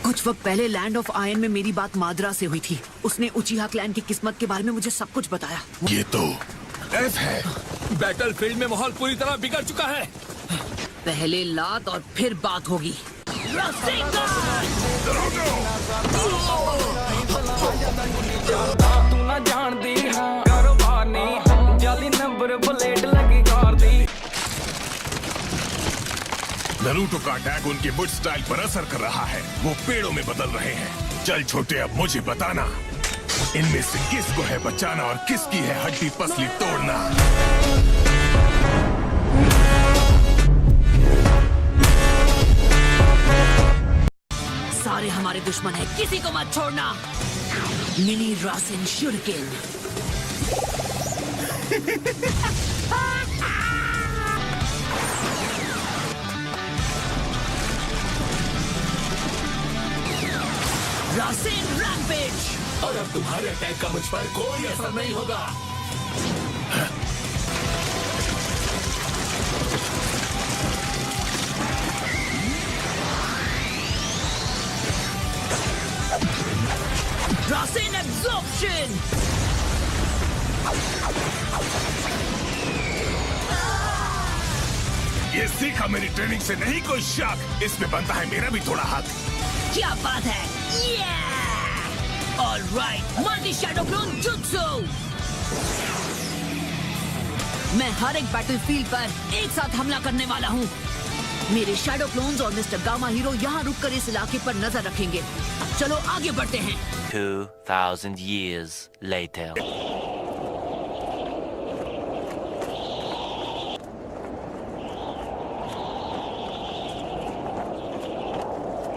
कुछ वक्त पहले लैंड ऑफ आयन में मेरी बात माद्रा से हुई थी। उसने उचिहा क्लैन की किस्मत के बारे में मुझे सब कुछ बताया। ये तो एफ है। बैटलफील्ड में माहौल पूरी तरह बिगड़ चुका है। पहले लात और फिर बात होगी। तू ना जानदी कारोबार नहीं जाली नंबर प्लेट लगी कार दी। नरूटो का अटैक उनके बुट स्टाइल पर असर कर रहा है। वो पेड़ों में बदल रहे हैं। चल छोटे, अब मुझे बताना इनमें से किसको है बचाना और किसकी है हड्डी पसली तोड़ना। सारे हमारे दुश्मन हैं, किसी को मत छोड़ना। Mini Rasen Shuriken. Rasen rampage. और अब तुम्हारे अटैक का मुझ पर कोई असर नहीं होगा। रासेन एब्जॉर्प्शन। ये सीखा मेरी ट्रेनिंग से नहीं कोई शक। इसमें बनता है मेरा भी थोड़ा हाथ। क्या बात है। Alright, multi shadow clone jutsu. मैं हर एक बैटलफील्ड पर एक साथ हमला करने वाला हूँ। मेरे शैडो क्लोन्स और मिस्टर गामा हीरो यहाँ रुककर इस इलाके पर नजर रखेंगे। चलो आगे बढ़ते हैं। 2000 years later.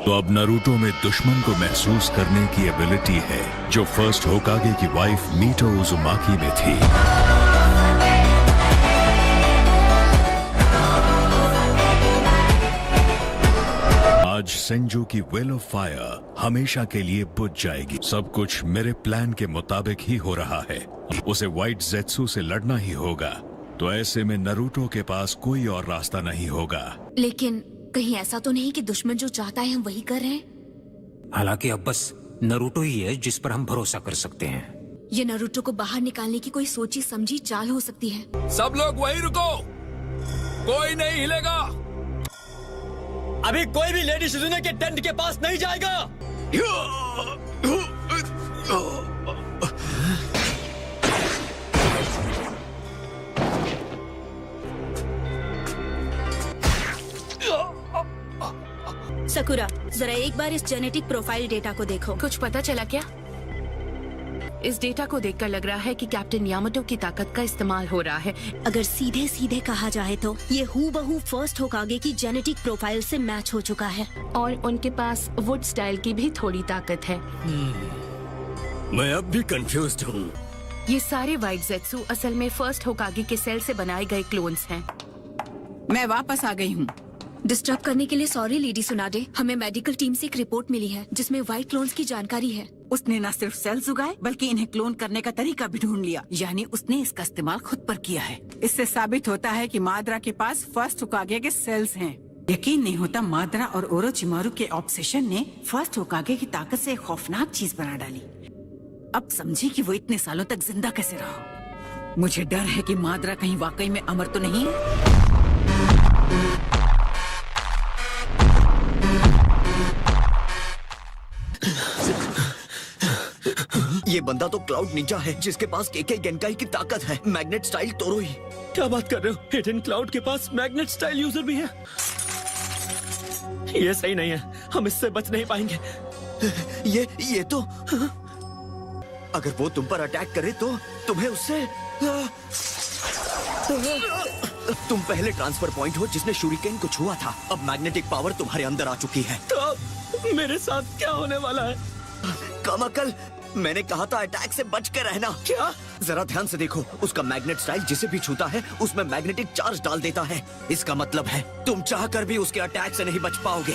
तो अब नारुतो में दुश्मन को महसूस करने की एबिलिटी है जो फर्स्ट होकागे की वाइफ मीटो उजुमाकी में थी। आज सेंजू की वेल ऑफ फायर हमेशा के लिए बुझ जाएगी। सब कुछ मेरे प्लान के मुताबिक ही हो रहा है। उसे व्हाइट ज़ेत्सु से लड़ना ही होगा। तो ऐसे में नारुतो के पास कोई और रास्ता नहीं होगा। लेकिन कहीं ऐसा तो नहीं कि दुश्मन जो चाहता है हम वही कर रहे हैं? हालांकि अब बस नारुतो ही है जिस पर हम भरोसा कर सकते हैं। ये नारुतो को बाहर निकालने की कोई सोची समझी चाल हो सकती है। सब लोग वहीं रुको, कोई नहीं हिलेगा। अभी कोई भी लेडी शिजुने के टेंट के पास नहीं जाएगा। सकुरा, जरा एक बार इस जेनेटिक प्रोफाइल डेटा को देखो। कुछ पता चला क्या? इस डेटा को देखकर लग रहा है कि कैप्टन यामाटो की ताकत का इस्तेमाल हो रहा है। अगर सीधे सीधे कहा जाए तो ये हूबहू फर्स्ट होकागे की जेनेटिक प्रोफाइल से मैच हो चुका है। और उनके पास वुड स्टाइल की भी थोड़ी ताकत है। मैं अब भी कंफ्यूज्ड हूँ। ये सारे व्हाइट ज़ेत्सु असल में फर्स्ट होकागे के सेल से बनाए गए क्लोन्स हैं। मैं वापस आ गई हूँ। डिस्टर्ब करने के लिए सॉरी लेडी सुनाडे। हमें मेडिकल टीम से एक रिपोर्ट मिली है जिसमें व्हाइट क्लोन्स की जानकारी है। उसने न सिर्फ सेल्स उगाए बल्कि इन्हें क्लोन करने का तरीका भी ढूंढ लिया। यानी उसने इसका इस्तेमाल खुद पर किया है। इससे साबित होता है कि माद्रा के पास फर्स्ट होकागे के सेल्स हैं। यकीन नहीं होता माद्रा और ओरोचिमारू के ऑब्सेशन ने फर्स्ट होकागे की ताकत से एक खौफनाक चीज बना डाली। अब समझी कि वो इतने सालों तक जिंदा कैसे रहा। मुझे डर है कि माद्रा कहीं वाकई में अमर तो नहीं है। ये बंदा तो क्लाउड निंजा है जिसके पास केके गेंकाई की ताकत है। Magnet style Toroi. क्या बात कर रहे हो? हिडन क्लाउड के पास मैग्नेट स्टाइल यूजर भी है। ये सही नहीं है, हम इससे बच नहीं पाएंगे। ये तो अगर वो तुम पर अटैक करे तो तुम्हें उससे तुम पहले ट्रांसफर पॉइंट हो जिसने शूरिकेन को छुआ था। अब मैग्नेटिक पावर तुम्हारे अंदर आ चुकी है। तो अब मेरे साथ क्या होने वाला है? कमाकल, मैंने कहा था अटैक से बच के रहना। क्या? जरा ध्यान से देखो, उसका मैग्नेट स्टाइल जिसे भी छूता है उसमें मैग्नेटिक चार्ज डाल देता है। इसका मतलब है तुम चाहकर भी उसके अटैक से नहीं बच पाओगे।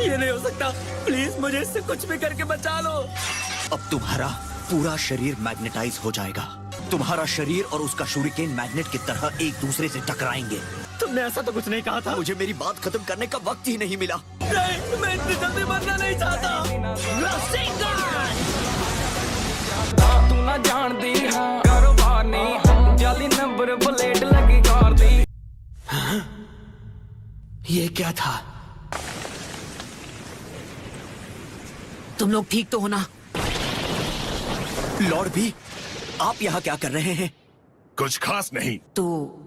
ये नहीं हो सकता, प्लीज मुझे इससे कुछ भी करके बचा लो। अब तुम्हारा पूरा शरीर मैग्नेटाइज हो जाएगा। तुम्हारा शरीर और उसका शूरिकेन मैग्नेट की तरह एक दूसरे से टकराएंगे। तुमने ऐसा तो कुछ नहीं कहा था। मुझे मेरी बात खत्म करने का वक्त ही नहीं मिला। नहीं, मैं इतनी जल्दी मरना नहीं नहीं चाहता। तू ना जानदी कारोबार नहीं जाली नंबर प्लेट लगी कार दी। ये क्या था? तुम लोग ठीक तो हो ना? लॉर्ड भी, आप यहाँ क्या कर रहे हैं? कुछ खास नहीं। तो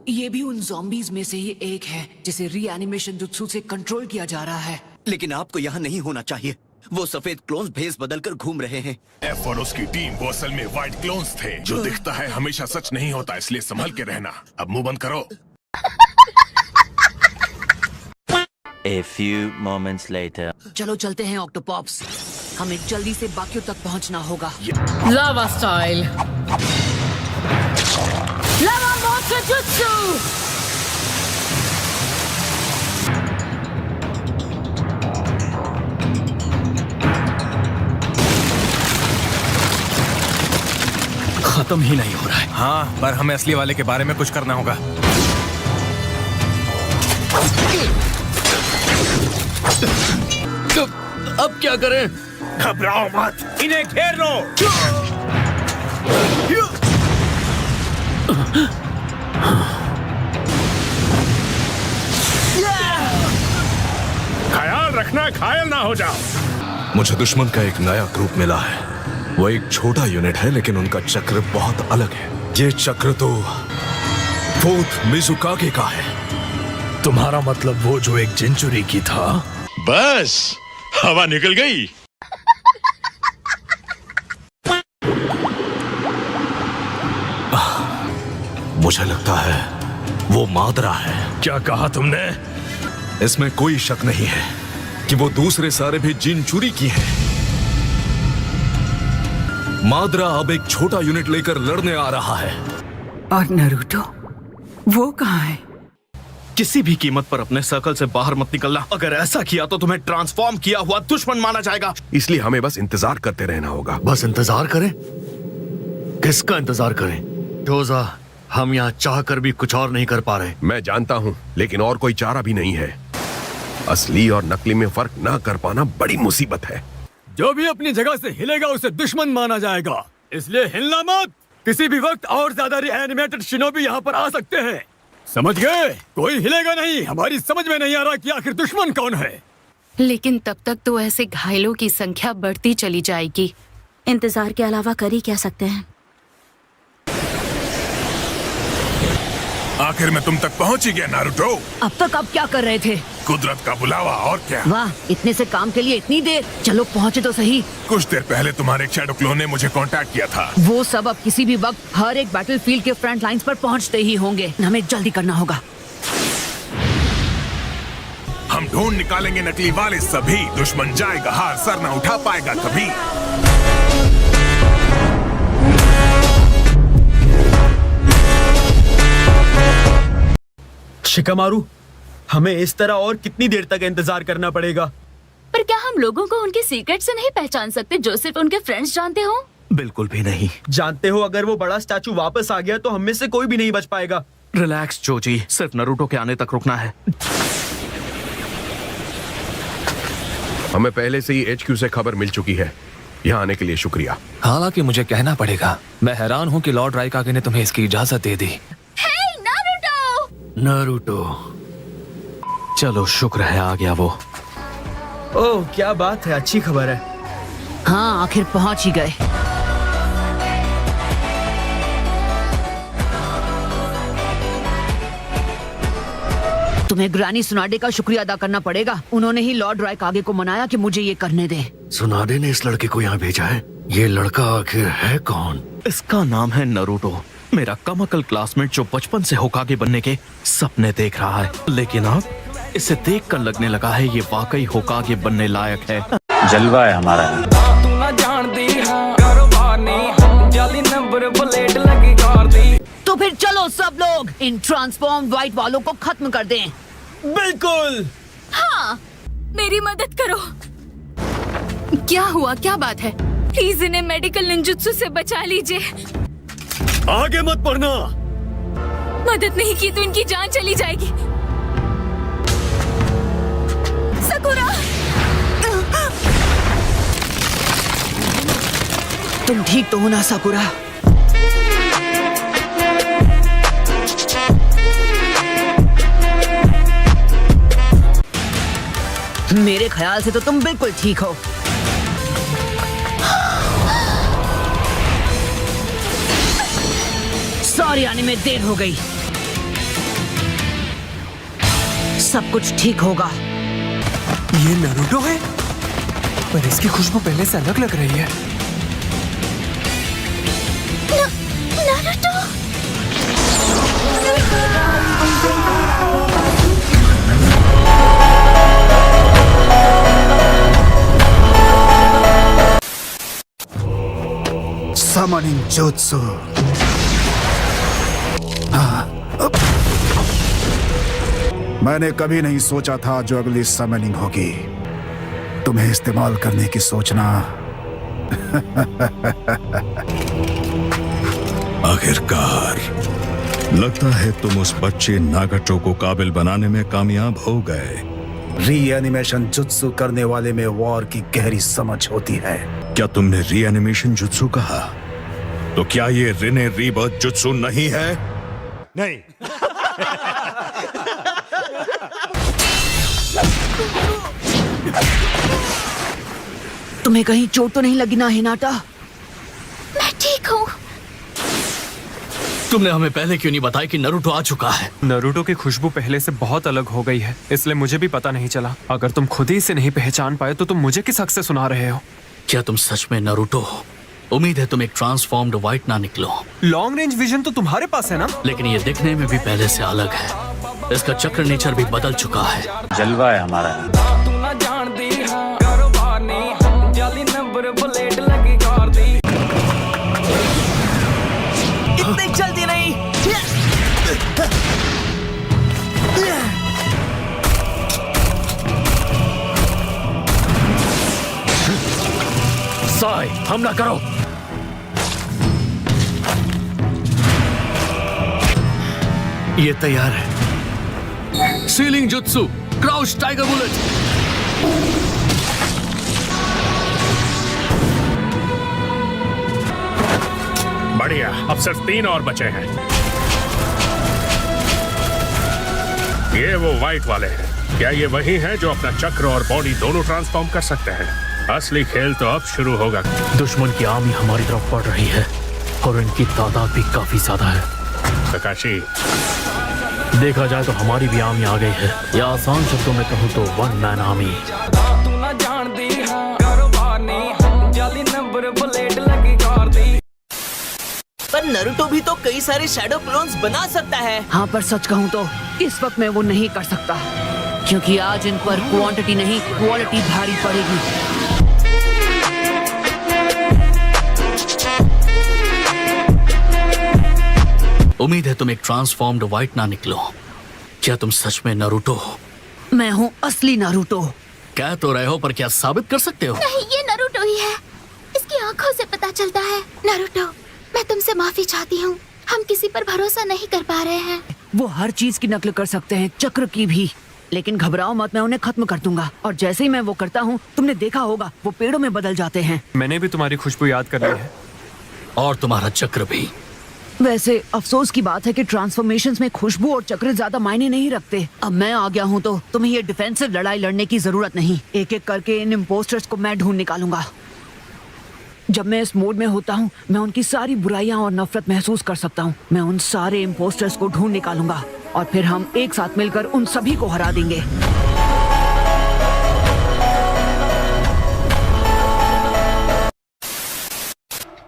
ये भी उन zombies में से ही एक है जिसे रीएनिमेशन जुत्सु से कंट्रोल किया जा रहा है। लेकिन आपको यहाँ नहीं होना चाहिए। वो सफेद क्लोन्स भेस बदलकर घूम रहे हैं। एफ और उसकी टीम वो असल में व्हाइट क्लोन्स थे। जो दिखता है हमेशा सच नहीं होता, इसलिए संभल के रहना। अब मुंह बंद करो। A few moments later. चलो चलते हैं ऑक्टोपॉप्स, हमें जल्दी से बाकियों तक पहुंचना होगा। लावा स्टाइल, लावा मोटो जुत्सु। खत्म ही नहीं हो रहा है। हाँ, पर हमें असली वाले के बारे में कुछ करना होगा। तो अब क्या करें? घबराओ मत, इन्हें घेर लो। ख्याल रखना घायल ना हो जाओ। मुझे दुश्मन का एक नया ग्रुप मिला है। वो एक छोटा यूनिट है, लेकिन उनका चक्र बहुत अलग है। ये चक्र तो फोर्थ मिजुकागे का है। तुम्हारा मतलब वो जो एक जिंचुरी की था? बस हवा निकल गई। मुझे लगता है वो मादरा है। क्या कहा तुमने? इसमें कोई शक नहीं है कि वो दूसरे सारे भी जिनचुरी की है। मादरा अब एक छोटा यूनिट लेकर लड़ने आ रहा है। और नारुतो, वो कहाँ है? किसी भी कीमत पर अपने सर्कल से बाहर मत निकलना। अगर ऐसा किया तो तुम्हें ट्रांसफॉर्म किया हुआ दुश्मन माना जाएगा। इसलिए हमें बस इंतजार करते रहना होगा। बस इंतजार करें? किसका इंतजार करें? जोजा, हम यहाँ चाहकर भी कुछ और नहीं कर पा रहे। मैं जानता हूँ, लेकिन और कोई चारा भी नहीं है। असली और नकली में फर्क ना कर पाना बड़ी मुसीबत है। जो भी अपनी जगह से हिलेगा उसे दुश्मन माना जाएगा, इसलिए हिलना मत। किसी भी वक्त और ज्यादा रीएनिमेटेड शिनोबी यहाँ पर आ सकते हैं, समझ गए? कोई हिलेगा नहीं। हमारी समझ में नहीं आ रहा कि आखिर दुश्मन कौन है। लेकिन तब तक तो ऐसे घायलों की संख्या बढ़ती चली जाएगी। इंतजार के अलावा कर ही क्या सकते हैं? आखिर में तुम तक पहुंच ही गया नारुतो। अब तक आप क्या कर रहे थे? कुदरत का बुलावा, और क्या। वाह, इतने से काम के लिए इतनी देर। चलो पहुँचे तो सही। कुछ देर पहले तुम्हारे शैडो क्लोन ने मुझे कांटेक्ट किया था। वो सब अब किसी भी वक्त हर एक बैटलफील्ड के फ्रंट लाइंस पर पहुंचते ही होंगे। हमें जल्दी करना होगा। हम ढूंढ निकालेंगे नकली वाले सभी। दुश्मन जाएगा हार, सर न उठा पाएगा कभी। शिकामारू, हमें इस तरह और कितनी देर तक इंतजार करना पड़ेगा? पर क्या हम लोगों को उनके सीक्रेट से नहीं पहचान सकते जो सिर्फ उनके फ्रेंड्स जानते हो? बिल्कुल भी नहीं। जानते हो, अगर वो बड़ा स्टैचू वापस आ गया तो हम में से कोई भी नहीं बच पाएगा। रिलैक्स जोजी, सिर्फ नारुतो के आने तक रुकना है। हमें पहले से ही HQ से खबर मिल चुकी है। यहाँ आने के लिए शुक्रिया। हालांकि मुझे कहना पड़ेगा, मैं हैरान हूँ कि लॉर्ड राइकागे ने तुम्हें इसकी इजाजत दे दी। नारुतो, चलो शुक्र है आ गया वो। ओह, क्या बात है, अच्छी खबर है। हाँ, आखिर पहुंच ही गए। तुम्हें ग्रानी सुनाडे का शुक्रिया अदा करना पड़ेगा। उन्होंने ही लॉर्ड राइकागे को मनाया कि मुझे ये करने दे। सुनाडे ने इस लड़के को यहाँ भेजा है? ये लड़का आखिर है कौन? इसका नाम है नारुतो, मेरा कमाकल क्लासमेट जो बचपन से होकागे बनने के सपने देख रहा है। लेकिन अब इसे देखकर लगने लगा है ये वाकई होकागे बनने लायक है। जलवा है हमारा। तू ना जानदी कारोबार नहीं जाली नंबर प्लेट लगी कार दी। तो फिर चलो सब लोग इन ट्रांसफॉर्म व्हाइट वालों को खत्म कर दें। बिल्कुल। हाँ, मेरी मदद करो। क्या हुआ, क्या बात है? प्लीज इन्हें मेडिकल निंजुत्सु से बचा लीजिए। आगे मत बढ़ना। मदद नहीं की तो इनकी जान चली जाएगी। सकुरा! तुम ठीक तो हो ना साकुरा? मेरे ख्याल से तो तुम बिल्कुल ठीक हो। सॉरी, आने में देर हो गई। सब कुछ ठीक होगा। ये नारुतो है, पर इसकी खुशबू पहले से अलग लग रही है। नारुतो! Summoning Jutsu। मैंने कभी नहीं सोचा था जो अगली समनिंग होगी तुम्हें इस्तेमाल करने की सोचना। आखिरकार लगता है तुम उस बच्चे नागाटो को काबिल बनाने में कामयाब हो गए। रीएनिमेशन जुत्सु करने वाले में वॉर की गहरी समझ होती है। क्या तुमने रीएनिमेशन जुत्सु कहा? तो क्या ये रिने रीबर्थ जुत्सु नहीं है? नहीं। तुम्हें कहीं चोट तो नहीं लगी ना हिनाटा? मैं ठीक हूँ। तुमने हमें पहले क्यों नहीं बताया कि नारुतो आ चुका है? नारुतो की खुशबू पहले से बहुत अलग हो गई है, इसलिए मुझे भी पता नहीं चला। अगर तुम खुद ही इसे नहीं पहचान पाए तो तुम मुझे किस हक से सुना रहे हो? क्या तुम सच में नारुतो हो? उम्मीद है तुम एक ट्रांसफॉर्म्ड व्हाइट ना निकलो। लॉन्ग रेंज विजन तो तुम्हारे पास है ना? लेकिन ये दिखने में भी पहले से अलग है। इसका चक्र नेचर भी बदल चुका है। जलवा है हमारा। तू ना जानदी हां कारोबार नहीं जाली नंबर प्लेट लगी कार दी। इतनी जल्दी नहीं। साई, हमला करो। ये तैयार है। Ceiling jutsu, crouch tiger bullet. बढ़िया, अब सिर्फ 3 और बचे हैं। ये वो व्हाइट वाले हैं। क्या ये वही हैं जो अपना चक्र और बॉडी दोनों ट्रांसफॉर्म कर सकते हैं? असली खेल तो अब शुरू होगा। दुश्मन की आर्मी हमारी तरफ बढ़ रही है और इनकी तादाद भी काफी ज्यादा है। ककाशी, देखा जाए तो हमारी भी आर्मी आ गई है, या आसान शब्दों में कहूँ तो 1 मैन आर्मी। तू ना जानदी हां कारोबार नहीं जाली नंबर प्लेट लगी कार दी। पर नारुतो भी तो कई सारे शैडो क्लोन्स बना सकता है। हाँ, पर सच कहूँ तो इस वक्त मैं वो नहीं कर सकता, क्योंकि आज इन पर क्वांटिटी नहीं क्वालिटी भारी पड़ेगी। उम्मीद है तुम एक ट्रांसफॉर्म्ड व्हाइट ना निकलो। क्या तुम सच में नारुतो हो? मैं हूँ असली नारुतो। कह तो रहे हो, पर क्या साबित कर सकते हो? नहीं, ये नारुतो ही है। इसकी आंखों से पता चलता है। नारुतो, मैं तुमसे माफी चाहती हूँ। हम किसी पर भरोसा नहीं कर पा रहे हैं। वो हर चीज की नकल कर सकते हैं, चक्र की भी। लेकिन घबराओ मत, मैं उन्हें खत्म कर दूंगा। और जैसे ही मैं वो करता हूँ, तुमने देखा होगा वो पेड़ों में बदल जाते हैं। मैंने भी तुम्हारी खुशबू याद कर ली है। और तुम्हारा चक्र भी। वैसे अफसोस की बात है कि ट्रांसफॉर्मेशंस में खुशबू और चक्र ज्यादा मायने नहीं रखते। अब मैं आ गया हूँ तो तुम्हें ये डिफेंसिव लड़ाई लड़ने की जरूरत नहीं। एक एक करके इन इम्पोस्टर्स को मैं ढूंढ निकालूंगा। जब मैं इस मोड में होता हूँ, मैं उनकी सारी बुराइयां और नफरत महसूस कर सकता हूँ। मैं उन सारे इम्पोस्टर्स को ढूंढ निकालूंगा और फिर हम एक साथ मिलकर उन सभी को हरा देंगे।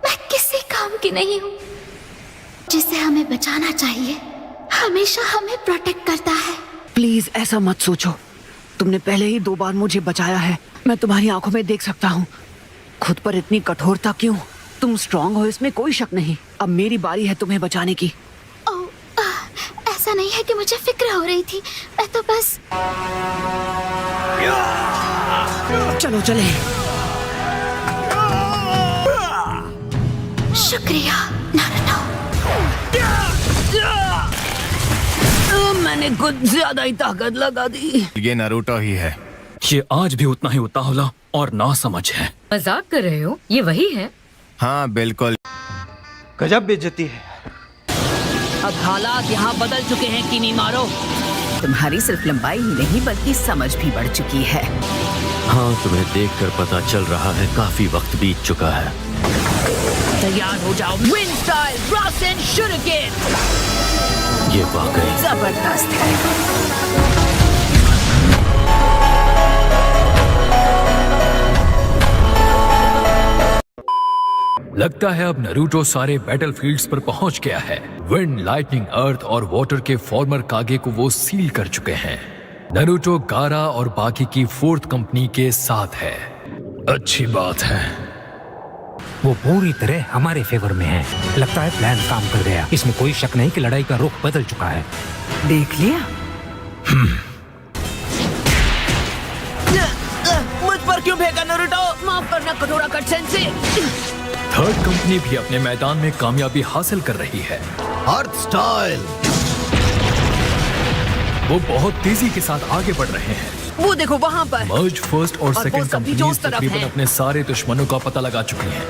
मैं किसी काम की नहीं हूँ। जिसे हमें बचाना चाहिए हमेशा हमें प्रोटेक्ट करता है। प्लीज ऐसा मत सोचो। तुमने पहले ही 2 बार मुझे बचाया है। मैं तुम्हारी आंखों में देख सकता हूँ। खुद पर इतनी कठोरता क्यों? तुम स्ट्रांग हो, इसमें कोई शक नहीं। अब मेरी बारी है तुम्हें बचाने की। ऐसा नहीं है कि मुझे फिक्र हो रही थी। मैं तो बस चलो चले। शुक्रिया नारुतो। मैंने कुछ ज्यादा ही ताकत लगा दी। ये नारुतो ही है। ये आज भी उतना ही उतावला और नासमझ है। मजाक कर रहे हो? ये वही है? हाँ बिल्कुल। गजब बेइज्जती है। अब हालात यहाँ बदल चुके हैं किनीमारो। तुम्हारी सिर्फ लंबाई ही नहीं बल्कि समझ भी बढ़ चुकी है। हाँ, तुम्हें देखकर पता चल रहा है काफी वक्त बीत चुका है। तैयार हो जाओ। Wind style Rasen Shuriken. ये वाकई जबरदस्त है। लगता है अब नारुतो सारे बैटलफील्ड्स पर पहुंच गया है। विंड, लाइटनिंग, अर्थ और वाटर के फॉर्मर कागे को वो सील कर चुके हैं। नारुतो गारा और बाकी की 4th कंपनी के साथ है। अच्छी बात है। वो पूरी तरह हमारे फेवर में है। लगता है प्लान काम कर गया। इसमें कोई शक नहीं कि लड़ाई का रुख बदल चुका है। देख लिया? मुझ पर क्यों फेंका नारुतो? माफ करना कटोरा कट सेंसे। 3rd कंपनी भी अपने मैदान में कामयाबी हासिल कर रही है। अर्थ स्टाइल। वो बहुत तेजी के साथ आगे बढ़ रहे हैं। वो देखो वहाँ पर। मर्ज फर्स्ट और वो सेकंड सभी जो कंपनीज उस तरफ तकरीबन हैं। अपने सारे दुश्मनों का पता लगा चुकी हैं।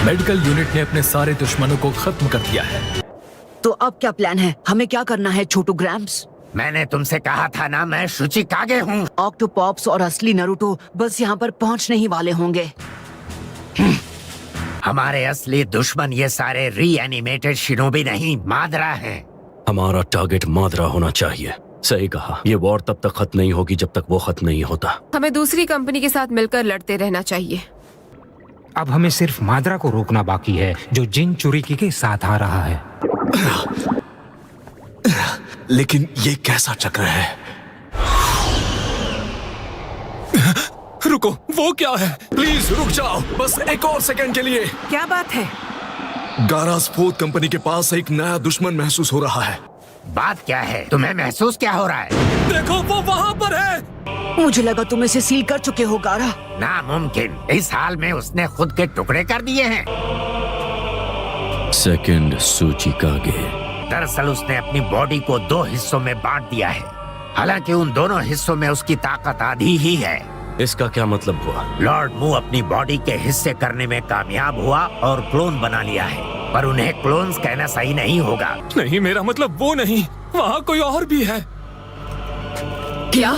मेडिकल यूनिट ने अपने सारे दुश्मनों को खत्म कर दिया है। तो अब क्या प्लान है? हमें क्या करना है छोटू ग्रैम्स? मैंने तुमसे कहा था ना, मैं शुचिकागे हूँ। ऑक्टोपॉप्स और असली नारुतो बस यहाँ पर पहुँचने ही वाले होंगे। हमारे असली दुश्मन ये सारे रीएनिमेटेड शिनोबी नहीं, मादरा हैं। हमारा टारगेट मादरा होना चाहिए। सही कहा। ये वॉर तब तक खत्म नहीं होगी जब तक वो खत्म नहीं होता। हमें दूसरी कंपनी के साथ मिलकर लड़ते रहना चाहिए। अब हमें सिर्फ मादरा को रोकना बाकी है, जो जिन चुरिकी के साथ आ रहा है। लेकिन ये कैसा चक्र है? रुको, वो क्या है? प्लीज रुक जाओ, बस एक और सेकंड के लिए। क्या बात है? गारास 4th कंपनी के पास एक नया दुश्मन महसूस हो रहा है। बात क्या है? तुम्हें महसूस क्या हो रहा है? देखो, वो वहाँ पर है। मुझे लगा तुम इसे सील कर चुके हो गारा। नामुमकिन। इस हाल में उसने खुद के टुकड़े कर दिए हैं। सेकंड शुचिकागे। दरअसल उसने अपनी बॉडी को 2 हिस्सों में बांट दिया है। हालांकि उन दोनों हिस्सों में उसकी ताकत आधी ही है। इसका क्या मतलब हुआ? लॉर्ड मू अपनी बॉडी के हिस्से करने में कामयाब हुआ और क्लोन बना लिया है, पर उन्हें क्लोन्स कहना सही नहीं होगा। नहीं, मेरा मतलब वो नहीं, वहाँ कोई और भी है। क्या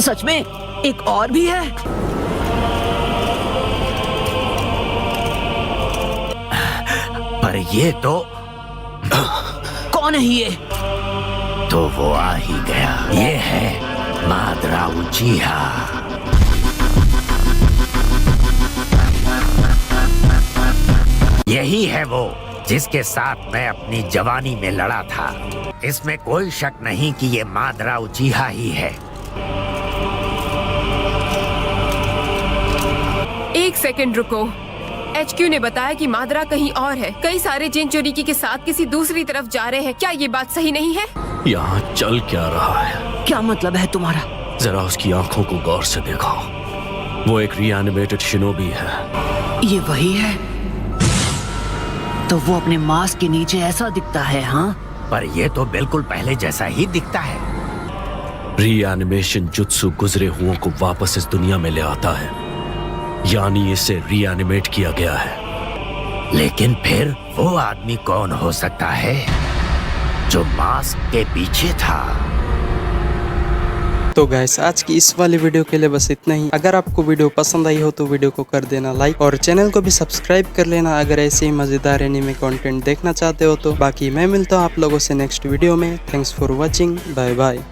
सच में एक और भी है? पर ये तो कौन है ये? तो वो आ ही गया। ये है मादरा उचिहा। यही है वो जिसके साथ मैं अपनी जवानी में लड़ा था। इसमें कोई शक नहीं कि ये मादरा उचिहा ही है। एक सेकंड रुको। HQ ने बताया कि मादरा कहीं और है। कई सारे जिन चुरिकी के साथ किसी दूसरी तरफ जा रहे हैं। क्या ये बात सही नहीं है? यहाँ चल क्या रहा है? क्या मतलब है तुम्हारा? जरा उसकी आंखों को गौर से देखो। वो एक रीएनिमेटेड शिनोबी है। ये वही है? तो वो अपने मास्क के नीचे ऐसा दिखता है, हाँ? पर ये तो बिल्कुल पहले जैसा ही दिखता है। रीएनिमेशन जुत्सु गुजरे हुओं को वापस इस दुनिया में ले आता है, यानी इसे रीएनिमेट किया गया है। लेकिन फिर वो आदमी कौन हो सकता है जो मास्क के पीछे था? तो गाइस, आज की इस वाली वीडियो के लिए बस इतना ही। अगर आपको वीडियो पसंद आई हो तो वीडियो को कर देना लाइक और चैनल को भी सब्सक्राइब कर लेना अगर ऐसे ही मजेदार एनीमे कंटेंट देखना चाहते हो तो। बाकी मैं मिलता हूँ आप लोगों से नेक्स्ट वीडियो में। Thanks for watching. Bye bye.